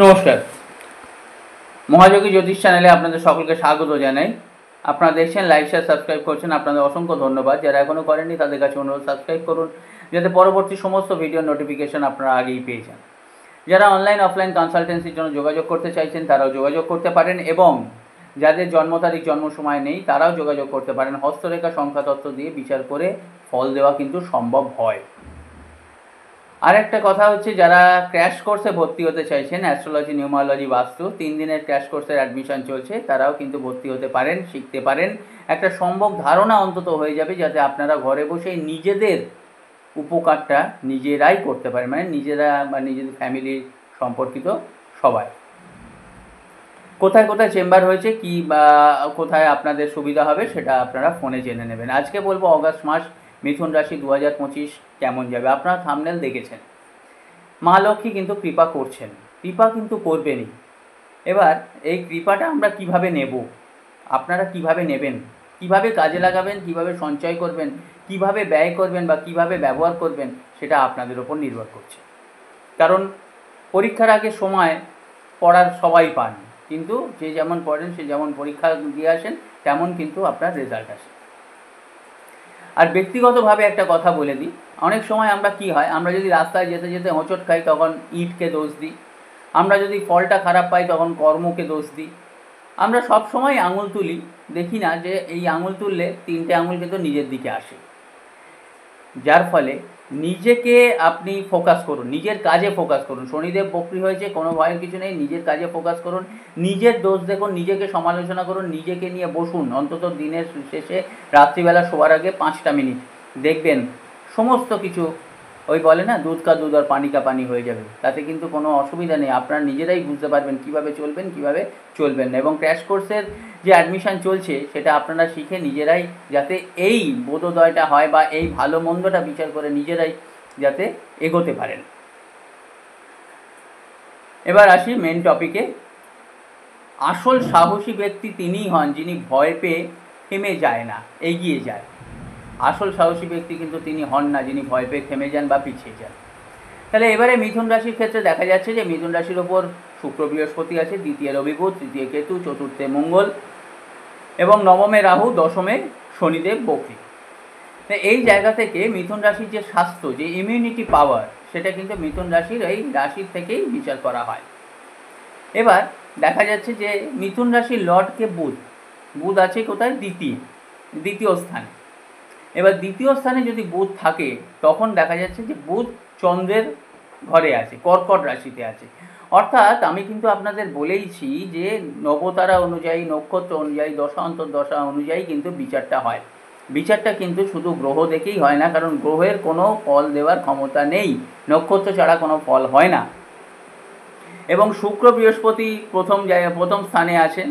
নমস্কার, মহাযোগী জ্যোতিষ চ্যানেলে আপনাদের সকলকে স্বাগত জানাই। আপনারা দেখছেন, লাইক শেয়ার সাবস্ক্রাইব করছেন, আপনাদের অসংখ্য ধন্যবাদ। যারা এখনও করেননি তাদের কাছে অনুরোধ সাবস্ক্রাইব করুন, যাতে পরবর্তী সমস্ত ভিডিও নোটিফিকেশন আপনারা আগেই পেয়ে যান। যারা অনলাইন অফলাইন কনসালটেন্সির জন্য যোগাযোগ করতে চাইছেন তারাও যোগাযোগ করতে পারেন, এবং যাদের জন্ম তারিখ জন্ম সময় নেই তারাও যোগাযোগ করতে পারেন। হস্তরেখা সংখ্যাতত্ত্ব দিয়ে বিচার করে ফল দেওয়া কিন্তু সম্ভব হয়। আর একটা কথা হচ্ছে, যারা ক্র্যাশ কোর্সে ভর্তি হতে চাইছেন, অ্যাস্ট্রোলজি, নিউমারোলজি, বাস্তু 3 দিনের ক্র্যাশ কোর্সের অ্যাডমিশন চলছে, তারাও কিন্তু ভর্তি হতে পারেন, শিখতে পারেন। একটা সম্ভব ধারণা অন্তত হয়ে যাবে, যাতে আপনারা ঘরে বসেই নিজেদের উপকারটা নিজেরাই করতে পারেন, মানে নিজেরা বা নিজেদের ফ্যামিলি সম্পর্কিত সবাই। কোথায় কোথায় চেম্বার হয়েছে, কি বা কোথায় আপনাদের সুবিধা হবে সেটা আপনারা ফোনে জেনে নেবেন। আজকে বলবো অগাস্ট মাস মিথুন রাশি 2025 কেমন যাবে। আপনারা থাম্বনেল দেখেছেন, মা লক্ষ্মী কিন্তু কৃপা করছেন, কৃপা কিন্তু করবেনই। এবার এই কৃপাটা আমরা কিভাবে নেব, আপনারা কিভাবে নেবেন, কিভাবে কাজে লাগাবেন, কিভাবে সঞ্চয় করবেন, কিভাবে ব্যয় করবেন বা কিভাবে ব্যবহার করবেন, সেটা আপনাদের ওপর নির্ভর করছে। কারণ পরীক্ষার আগে সময় পড়ার সবাই পান, কিন্তু যে যেমন পড়েন, সে যেমন পরীক্ষা দিয়ে আসেন, তেমন কিন্তু আপনার রেজাল্ট আসে। আর ব্যক্তিগতভাবে একটা কথা বলে দিই, অনেক সময় আমরা কি হয়, আমরা যদি রাস্তায় যেতে যেতে হোঁচট খাই তখন ইটকে দোষ দিই, আমরা যদি ফলটা খারাপ পাই তখন কর্মকে দোষ দিই। আমরা সব সময় আঙুল তুলি, দেখি না যে এই আঙুল তুললে 3টে আঙুল কিন্তু নিজের দিকে আসে। যার ফলে নিজেকে আপনি ফোকাস করুন, নিজের কাজে ফোকাস করুন। শনিদেব বক্রী হয়েছে, কোনো ভয়ের কিছু নেই, নিজের কাজে ফোকাস করুন, নিজের দোষ দেখুন, নিজেকে সমালোচনা করুন, নিজেকে নিয়ে বসুন অন্তত দিনের শেষে রাত্রিবেলা শোয়ার আগে 5টা মিনিট। দেখবেন সমস্ত কিছু, ওই বলে না, দুধ কা দুধ আর পানি কা পানি হয়ে যাবে। তাতে কিন্তু কোনো অসুবিধা নেই, আপনারা নিজেরাই বুঝতে পারবেন কীভাবে চলবেন, কীভাবে চলবেন না। এবং ক্র্যাশ কোর্সের যে অ্যাডমিশান চলছে সেটা আপনারা শিখে নিজেরাই যাতে এই বোধোদয়টা হয় বা এই ভালো মন্দটা বিচার করে নিজেরাই যাতে এগোতে পারেন। এবার আসি মেন টপিকে। আসল সাহসী ব্যক্তি তিনিই হন যিনি ভয় পেয়ে থেমে যায় না, এগিয়ে যায়। আসল সাহসী ব্যক্তি কিন্তু তিনি হন না যিনি ভয় পেয়ে থেমে যান বা পিছিয়ে যান। তাহলে এবারে মিথুন রাশির ক্ষেত্রে দেখা যাচ্ছে যে মিথুন রাশির ওপর শুক্র বৃহস্পতি আছে, দ্বিতীয় রবি বুধ, তৃতীয় কেতু, চতুর্থে মঙ্গল এবং নবমে রাহু, দশমে শনিদেব বক্রী। এই জায়গা থেকে মিথুন রাশির যে স্বাস্থ্য, যে ইমিউনিটি পাওয়ার, সেটা কিন্তু মিথুন রাশির এই রাশির থেকেই বিচার করা হয়। এবার দেখা যাচ্ছে যে মিথুন রাশির লর্ডকে বুধ, বুধ আছে কোথায়, দ্বিতীয় স্থানে। এবার দ্বিতীয় স্থানে যদি বুধ থাকে তখন দেখা যাচ্ছে যে বুধ চন্দ্রের ঘরে আছে, কর্কট রাশিতে আছে। অর্থাৎ আমি কিন্তু আপনাদের বলেইছি যে নবতারা অনুযায়ী, নক্ষত্র অনুযায়ী, দশা অন্তর্দশা অনুযায়ী কিন্তু বিচারটা হয়। বিচারটা কিন্তু শুধু গ্রহ দেখেই হয় না, কারণ গ্রহের কোনো ফল দেওয়ার ক্ষমতা নেই, নক্ষত্র ছাড়া কোনো ফল হয় না। এবং শুক্র বৃহস্পতি প্রথম স্থানে আছেন,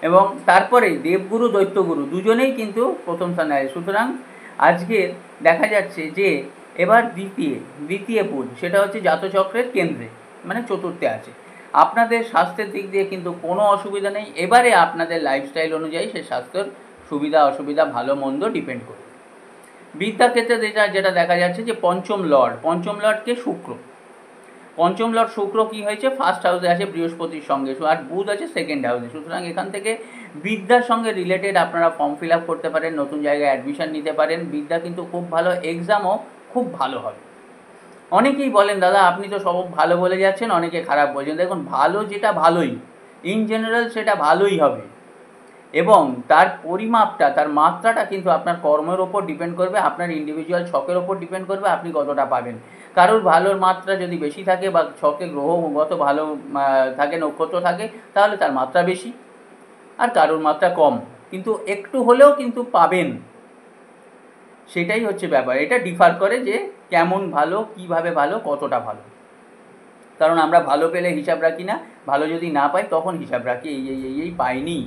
এবং তারপরে দেবগুরু দৈত্যগুরু দুজনেই কিন্তু প্রথম স্থানে আছে। সুতরাং আজকে দেখা যাচ্ছে যে এবার দ্বিতীয় বুধ, সেটা হচ্ছে জাতচক্রের কেন্দ্রে, মানে চতুর্থে আছে। আপনাদের স্বাস্থ্যের দিক দিয়ে কিন্তু কোনো অসুবিধা নেই। এবারে আপনাদের লাইফস্টাইল অনুযায়ী সে স্বাস্থ্যের সুবিধা অসুবিধা ভালো মন্দ ডিপেন্ড করবে। বিদ্যার ক্ষেত্রে যেটা দেখা যাচ্ছে যে পঞ্চম লর্ডকে শুক্র, পঞ্চম লর্ড শুক্র কি হয়েছে, ফার্স্ট হাউসে আছে বৃহস্পতির সঙ্গে, আর বুধ আছে সেকেন্ড হাউসে। সুতরাং এখান থেকে বিদ্যার সঙ্গে রিলেটেড আপনারা ফর্ম ফিল আপ করতে পারেন, নতুন জায়গায় অ্যাডমিশন নিতে পারেন। বিদ্যা কিন্তু খুব ভালো, এক্সামও খুব ভালো হবে। অনেকেই বলেন, দাদা আপনি তো সব ভালো বলে যাচ্ছেন, অনেকে খারাপ বলছেন। দেখুন, ভালো যেটা ভালোই, ইন জেনারেল সেটা ভালোই হবে, এবং তার পরিমাপটা, তার মাত্রাটা কিন্তু আপনার কর্মের ওপর ডিপেন্ড করবে, আপনার ইন্ডিভিজুয়াল ছকের ওপর ডিপেন্ড করবে আপনি কতটা পাবেন। কারোর ভালোর মাত্রা যদি বেশি থাকে বা ছকে গ্রহগত ভালো থাকে, নক্ষত্র থাকে, তাহলে তার মাত্রা বেশি, আর কারোর মাত্রা কম, কিন্তু একটু হলেও কিন্তু পাবেন। সেটাই হচ্ছে ব্যাপার। এটা ডিফার করে যে কেমন ভালো, কিভাবে ভালো, কতটা ভালো। কারণ আমরা ভালো পেলে হিসাব রাখি না, ভালো যদি না পাই তখন হিসাব রাখি, এই পাইনি,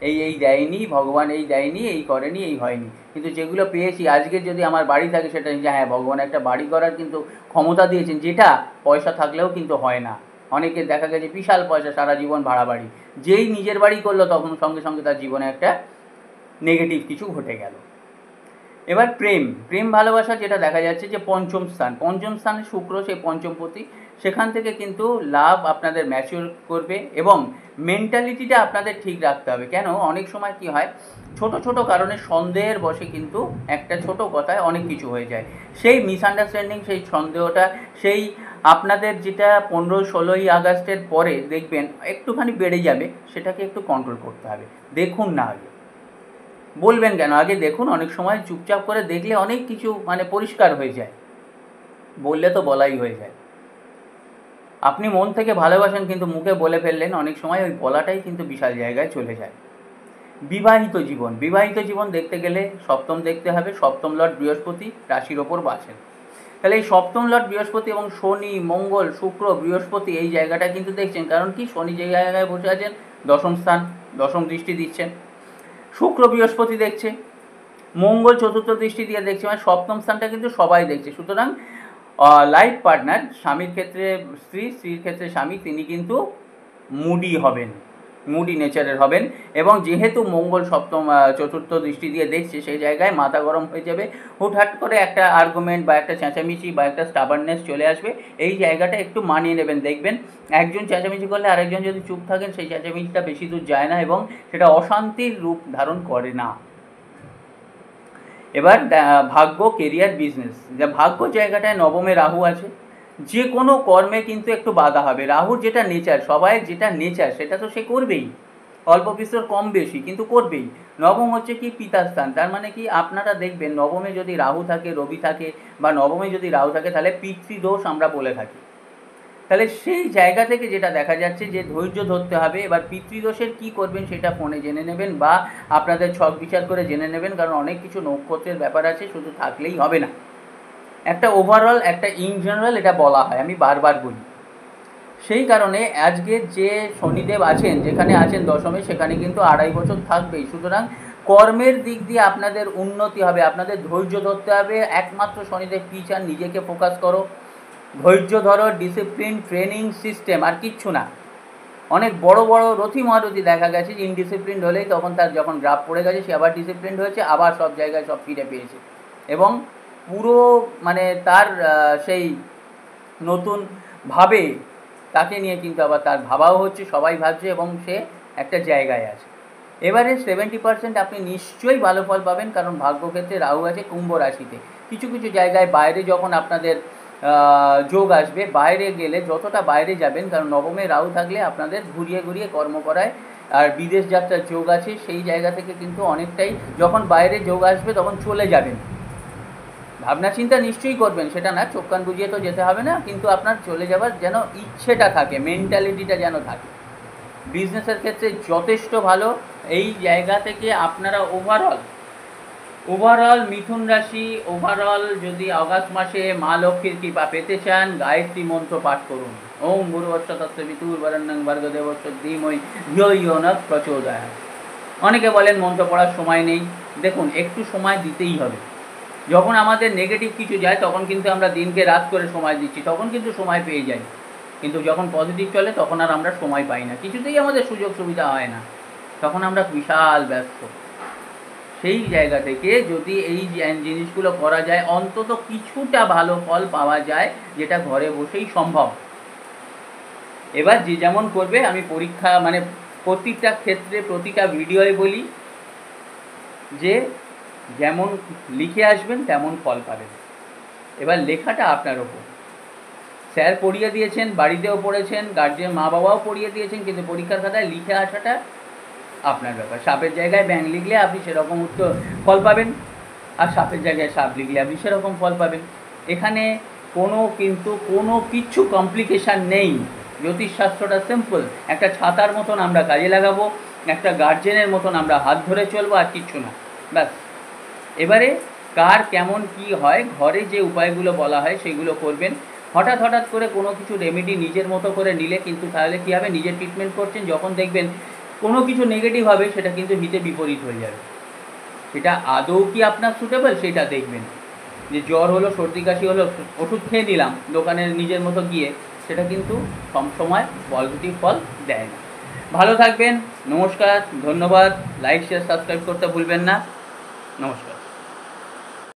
এই দেয়নি, ভগবান এই দেয়নি, এই করেনি, এই হয়নি। কিন্তু যেগুলো পেয়েছি, আজকে যদি আমার বাড়ি থাকে সেটা যে হ্যাঁ, ভগবান একটা বাড়ি করার কিন্তু ক্ষমতা দিয়েছেন, যেটা পয়সা থাকলেও কিন্তু হয় না। অনেকে দেখা গেছে বিশাল পয়সা, সারা জীবন ভাড়া বাড়ি, যেই নিজের বাড়ি করলো তখন সঙ্গে সঙ্গে তার জীবনে একটা নেগেটিভ কিছু ঘটে গেল। এবার প্রেম ভালোবাসা যেটা দেখা যাচ্ছে যে পঞ্চম স্থানে শুক্র, সেই পঞ্চমপতি, সেখান থেকে কিন্তু লাভ আপনাদের ম্যাচিওর করবে এবং মেন্টালিটিটা আপনাদের ঠিক রাখতে হবে। কেন অনেক সময় কি হয়, ছোট ছোট কারণে সন্দেহের বশে কিন্তু একটা ছোট কথায় অনেক কিছু হয়ে যায়। সেই মিসআন্ডারস্ট্যান্ডিং, সেই সন্দেহটা, সেই আপনাদের যেটা 15-16ই আগস্টের পরে দেখবেন একটুখানি বেড়ে যাবে, সেটাকে একটু কন্ট্রোল করতে হবে। দেখুন না, আগে বলবেন কেন, আগে দেখুন। অনেক সময় চুপচাপ করে দেখলে অনেক কিছু মানে পরিষ্কার হয়ে যায়, বললে তো বলাই হয়ে যায়। আপনি মন থেকে ভালোবাসেন কিন্তু মুখে বলে ফেললেন, অনেক সময় ওই বলাটাই কিন্তু বিশাল জায়গায় চলে যায়। বিবাহিত জীবন দেখতে গেলে সপ্তম দেখতে হবে। সপ্তম লর্ড বৃহস্পতি রাশির ওপর বাঁচেন। তাহলে এই সপ্তম লর্ড বৃহস্পতি এবং শনি, মঙ্গল, শুক্র, বৃহস্পতি এই জায়গাটা কিন্তু দেখছেন। কারণ কি, শনি যে জায়গায় বসে আছেন দশম স্থান, দশম দৃষ্টি দিচ্ছেন। শুক্র বৃহস্পতি দেখছে, মঙ্গল চতুর্থ দৃষ্টি দিয়ে দেখছে, মানে সপ্তম স্থানটা কিন্তু সবাই দেখছে। সুতরাং লাইফ পার্টনার, স্বামীর ক্ষেত্রে স্ত্রী, স্ত্রীর ক্ষেত্রে স্বামী, তিনি কিন্তু মুডি হবেন, মুডি নেচারের হবেন। এবং যেহেতু মঙ্গল সপ্তম চতুর্থ দৃষ্টি দিয়ে দেখছে, সেই জায়গায় মাথা গরম হয়ে যাবে, হুটহাট করে একটা আর্গুমেন্ট বা একটা চেঁচামেচি বা একটা স্টাবারনেস চলে আসবে। এই জায়গাটা একটু মানিয়ে নেবেন। দেখবেন একজন চেঁচামেচি করলে আরেকজন যদি চুপ থাকেন, সেই চেঁচামেচিটা বেশি দূর যায় না এবং সেটা অশান্তির রূপ ধারণ করে না। এবার ভাগ্য, কেরিয়ার, বিজনেস। ভাগ্য জায়গাটায় নবমে রাহু আছে, যে কোনো কর্মে কিন্তু একটু বাধা হবে। রাহুর যেটা নেচার, সবাই যেটা নেচার সেটা তো সে করবেই, অল্প বিস্তর কম বেশি কিন্তু করবেই। নবম হচ্ছে কি, পিতাস্থান। তার মানে কি, আপনারা দেখবেন নবমে যদি রাহু থাকে, রবি থাকে, বা নবমে যদি রাহু থাকে, তাহলে পিতৃদোষ আমরা বলে থাকি। তাহলে সেই জায়গা থেকে যেটা দেখা যাচ্ছে যে ধৈর্য ধরতে হবে। এবার পিতৃদোষের কি করবেন সেটা ফোনে জেনে নেবেন বা আপনাদের ছক বিচার করে জেনে নেবেন, কারণ অনেক কিছু নক্ষত্রের ব্যাপার আছে, শুধু থাকলেই হবে না। একটা ওভারঅল, একটা ইন জেনারেল এটা বলা হয়, আমি বারবার বলি। সেই কারণে আজকে যে শনিদেব আছেন, যেখানে আছেন দশমে, সেখানে কিন্তু 2.5 বছর থাকবেই। সুতরাং কর্মের দিক দিয়ে আপনাদের উন্নতি হবে, আপনাদের ধৈর্য ধরতে হবে। একমাত্র শনিদেব কী চান, নিজেকে ফোকাস করো, ধৈর্য ধরো, ডিসিপ্লিন, ট্রেনিং সিস্টেম, আর কিচ্ছু না। অনেক বড় বড় রথি মহারথী দেখা গেছে যে ইনডিসিপ্লিন হলেই তখন তার যখন গ্রাফ পড়ে গেছে, সে আবার ডিসিপ্লিন হয়েছে, আবার সব জায়গায় সব ফিরে পেয়েছে এবং পুরো মানে তার সেই নতুনভাবে তাকে নিয়ে কিন্তু আবার তার ভাবাও হচ্ছে, সবাই ভাবছে এবং সে একটা জায়গায় আছে। এবারে 70% আপনি নিশ্চয়ই ভালো ফল পাবেন, কারণ ভাগ্যক্ষেত্রে রাহু আছে কুম্ভ রাশিতে। কিছু কিছু জায়গায় বাইরে যখন আপনাদের যোগ আসবে, বাইরে গেলে যতটা বাইরে যাবেন, কারণ নবমে রাহু থাকলে আপনাদের ঘুরিয়ে ঘুরিয়ে কর্ম করায়, আর বিদেশ যাত্রার যোগ আছে, সেই জায়গা থেকে কিন্তু অনেকটাই যখন বাইরে যোগ আসবে তখন চলে যাবেন। ভাবনা চিন্তা নিশ্চয়ই করবেন, সেটা না, চোখ কান বুঝিয়ে তো যেতে হবে না, কিন্তু আপনার চলে যাবার যেন ইচ্ছেটা থাকে, মেন্টালিটিটা যেন থাকে। বিজনেসের ক্ষেত্রে যথেষ্ট ভালো। এই জায়গা থেকে আপনারা ওভারঅল মিথুন রাশি, ওভারঅল যদি আগস্ট মাসে মা লক্ষ্মীর কৃপা পেতে চান, গায়ত্রী মন্ত্র পাঠ করুন। ওম ভূর্ভুবস্সুঃ বিতুর্বরেণ্যং ভর্গদেবস্য ধীমহি ধিয়ো ইয়ো নঃ প্রচোদয়াৎ। অনেকে বলেন মন্ত্র পড়ার সময় নেই। দেখুন, একটু সময় দিতেই হবে। যখন আমাদের নেগেটিভ কিছু যায় তখন কিন্তু আমরা দিনকে রাত করে সময় দিচ্ছি, তখন কিন্তু সময় পেয়ে যাই। কিন্তু যখন পজিটিভ চলে তখন আর আমরা সময় পাই না, কিছুতেই আমাদের সুযোগ সুবিধা হয় না, তখন আমরা বিশাল ব্যস্ত। সেই জায়গা থেকে যদি এই জিনিসগুলো করা যায়, অন্তত কিছুটা ভালো ফল পাওয়া যায়, যেটা ঘরে বসেই সম্ভব। এবার যে যেমন করবে, আমি পরীক্ষা মানে প্রতিটা ক্ষেত্রে প্রতিটা ভিডিওয় বলি যে যেমন লিখে আসবেন তেমন ফল পাবেন। এবার লেখাটা আপনার ওপর। স্যার পড়িয়ে দিয়েছেন, বাড়িতেও পড়েছেন, গার্জিয়ান মা বাবাও পড়িয়ে দিয়েছেন, কিন্তু পরীক্ষার খাতায় লিখে আসাটা আপনার ব্যাপার। সাপের জায়গায় ব্যাঙ লিখলে আপনি সেরকম উত্তর ফল পাবেন, আর সাপের জায়গায় সাপ লিখলে আপনি সেরকম ফল পাবেন। এখানে কোনো কিচ্ছু কমপ্লিকেশান নেই। জ্যোতিষশাস্ত্রটা সিম্পল। একটা ছাতার মতন আমরা কাজে লাগাবো, একটা গার্জেনের মতন আমরা হাত ধরে চলবো, আর কিচ্ছু না, ব্যাস। এবারে কার কেমন কি হয়, ঘরে যে উপায়গুলো বলা হয় সেগুলো করবেন। হঠাৎ করে কোনো কিছু রেমেডি নিজের মতো করে নিলে কিন্তু তাহলে কী হবে, নিজের ট্রিটমেন্ট করছেন, যখন দেখবেন কোনো কিছু নেগেটিভ হবে সেটা কিন্তু হিতে বিপরীত হয়ে যাবে। সেটা আদৌ কি আপনার সুটেবল সেটা দেখবেন। যে জ্বর হলো, সর্দি কাশি হলো, ওষুধ খেয়ে নিলাম দোকানের নিজের মতো গিয়ে, সেটা কিন্তু সবসময় পজিটিভ ফল দেয় না। ভালো থাকবেন, নমস্কার, ধন্যবাদ। লাইক শেয়ার সাবস্ক্রাইব করতে ভুলবেন না। নমস্কার।